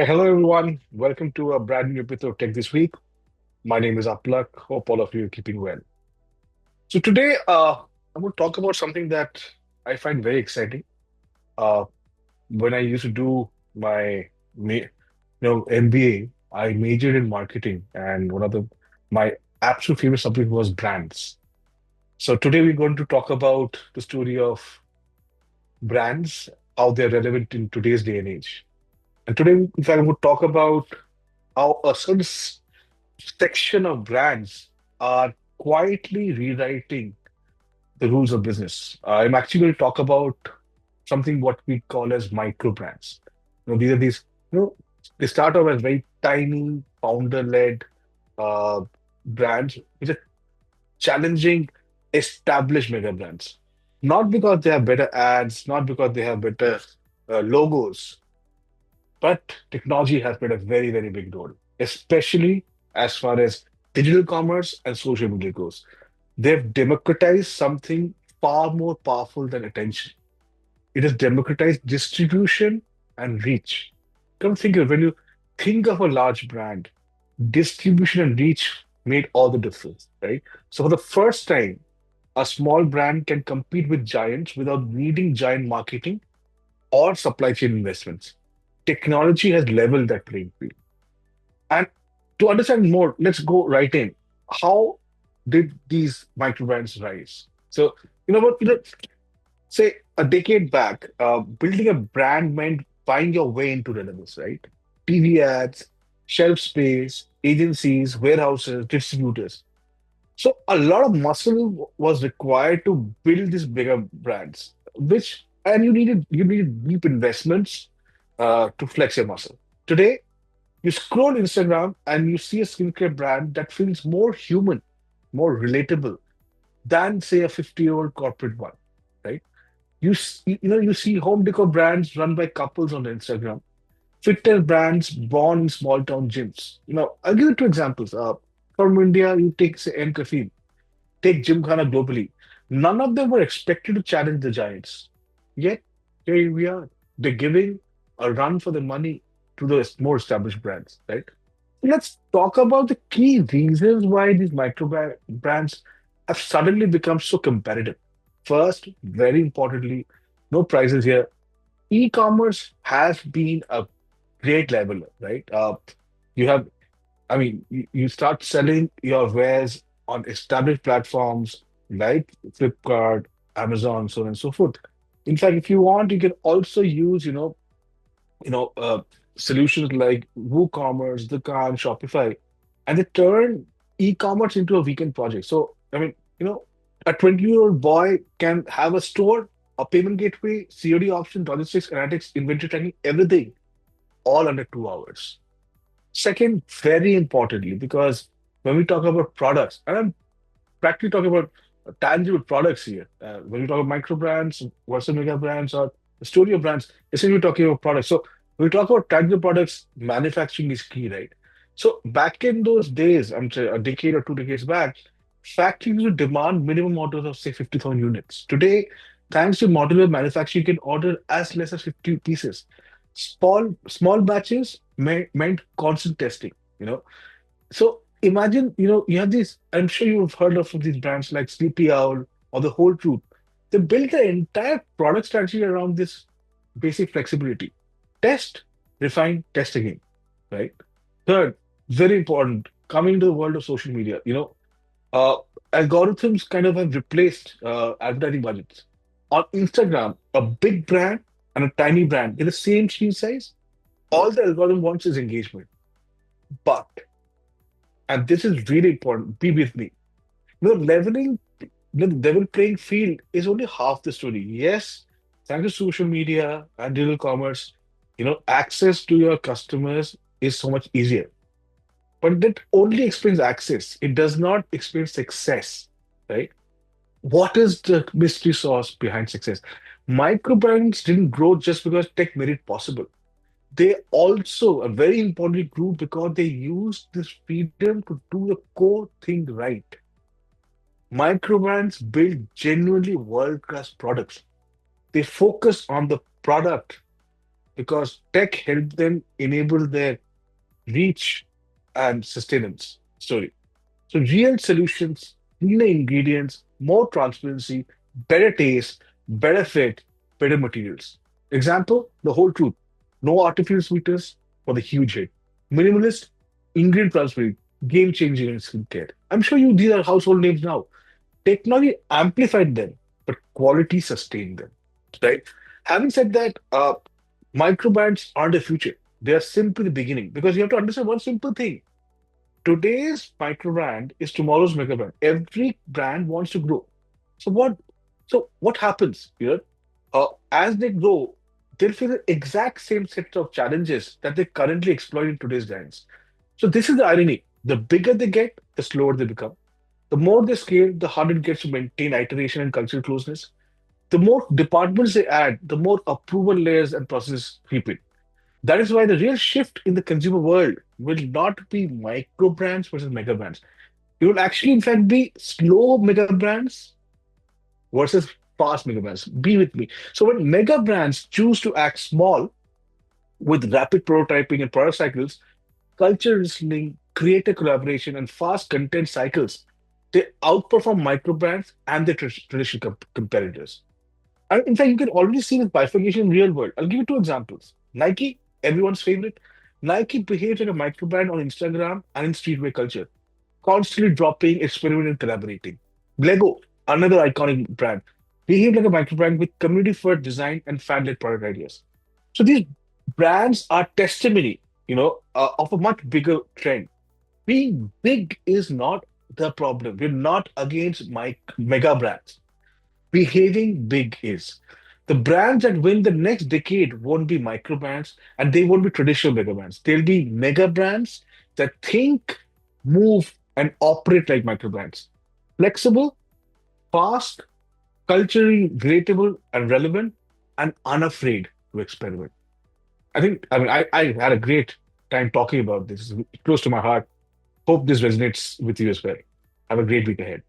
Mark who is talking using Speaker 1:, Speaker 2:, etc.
Speaker 1: Hello, everyone. Welcome to a brand new episode of Tech This Week. My name is Aplak. Hope all of you are keeping well. So today, I'm going to talk about something that I find very exciting. Uh, when I used to do my MBA, I majored in marketing, and one of my absolute favorite subject was brands. So today, we're going to talk about the story of brands, how they're relevant in today's day and age. And today, in fact, I'm going to talk about how a certain section of brands are quietly rewriting the rules of business. I'm actually going to talk about something what we call as micro brands. These are you know, they start off as very tiny, founder-led uh, brands, which are challenging established mega brands. Not because they have better ads, not because they have better logos, but technology has played a very, very big role, especially as far as digital commerce and social media goes. They've democratized something far more powerful than attention. It has democratized distribution and reach. Come think of when you think of a large brand, distribution and reach made all the difference, right? So for the first time, a small brand can compete with giants without needing giant marketing or supply chain investments. Technology has leveled that playing field. And to understand more, let's go right in. How did these microbrands rise? So, say a decade back, building a brand meant buying your way into relevance, right? TV ads, shelf space, agencies, warehouses, distributors. So a lot of muscle was required to build these bigger brands, which and you needed deep investments to flex your muscle. Today, you scroll Instagram and you see a skincare brand that feels more human, more relatable than, say, a 50-year-old corporate one, right? You see home decor brands run by couples on Instagram, fitness brands born in small town gyms. I'll give you two examples. From India, you take, say, M Cafe, take Gymkhana globally. None of them were expected to challenge the giants. Yet, here we are. They're giving a run for the money to the more established brands, right? Let's talk about the key reasons why these brands have suddenly become so competitive. First, very importantly, no prices here. E-commerce has been a great leveler, right? You have, you start selling your wares on established platforms like Flipkart, Amazon, so on and so forth. In fact, if you want, you can also use, you know, uh, solutions like WooCommerce, Dukaan, Shopify, and they turn e-commerce into a weekend project. So, a 20-year-old boy can have a store, a payment gateway, COD option, logistics, analytics, inventory tracking, everything, all under 2 hours. Second, very importantly, because when we talk about products, and I'm practically talking about tangible products here. When we talk about micro brands versus mega brands or studio brands, essentially we're talking about products. So when we talk about tangible products, manufacturing is key, right? So back in those days, I'm saying a decade or 2 decades back, factories would demand minimum orders of say 50,000 units. Today, thanks to modular manufacturing, you can order as less as 50 pieces. Small batches meant constant testing, you know so imagine, you have these, I'm sure you've heard of these brands like Sleepy Owl or the Whole Truth. They built their entire product strategy around this basic flexibility. Test, refine, test again, right? Third, very important, coming to the world of social media, uh, algorithms kind of have replaced advertising budgets. On Instagram, a big brand and a tiny brand in the same screen size, all the algorithm wants is engagement. But, and this is really important, be with me. Leveling the level playing field is only half the story. Yes, thanks to social media and digital commerce, access to your customers is so much easier. But that only explains access. It does not explain success, right? What is the mystery sauce behind success? Microbrands didn't grow just because tech made it possible. They also, very importantly, grew because they used this freedom to do the core thing right. Microbrands build genuinely world-class products. They focus on the product because tech helped them enable their reach and sustenance story. So real solutions, cleaner ingredients, more transparency, better taste, better fit, better materials. Example, the whole truth. No artificial sweeteners for the huge hit. Minimalist, ingredient transparency, game changing in skincare. I'm sure you these are household names now. Technology amplified them, but quality sustained them. Right? Having said that, microbrands aren't the future. They are simply the beginning because you have to understand one simple thing. Today's microbrand is tomorrow's megabrand. Every brand wants to grow. So what happens here? As they grow, they'll face the exact same set of challenges that they currently exploit in today's brands. So this is the irony. The bigger they get, the slower they become. The more they scale, the harder it gets to maintain iteration and cultural closeness. The more departments they add, the more approval layers and processes creep in. That is why the real shift in the consumer world will not be micro brands versus mega brands. It will actually, in fact, be slow mega brands versus fast mega brands. Be with me. So when mega brands choose to act small with rapid prototyping and product cycles, culture listening, creator collaboration, and fast content cycles, they outperform micro brands and their traditional competitors. And in fact, you can already see this bifurcation in real world. I'll give you two examples. Nike, everyone's favorite. Nike behaves like a microbrand on Instagram and in streetwear culture, constantly dropping, experimenting, and collaborating. Lego, another iconic brand, behave like a microbrand with community-first design and fan-led product ideas. So these brands are testimony, of a much bigger trend. Being big is not the problem. We're not against mega brands. Behaving big is. The brands that win the next decade won't be micro brands and they won't be traditional mega brands. They'll be mega brands that think, move, and operate like micro brands. Flexible, fast, culturally relatable and relevant, and unafraid to experiment. I had a great time talking about this. It's close to my heart. Hope this resonates with you as well. Have a great week ahead.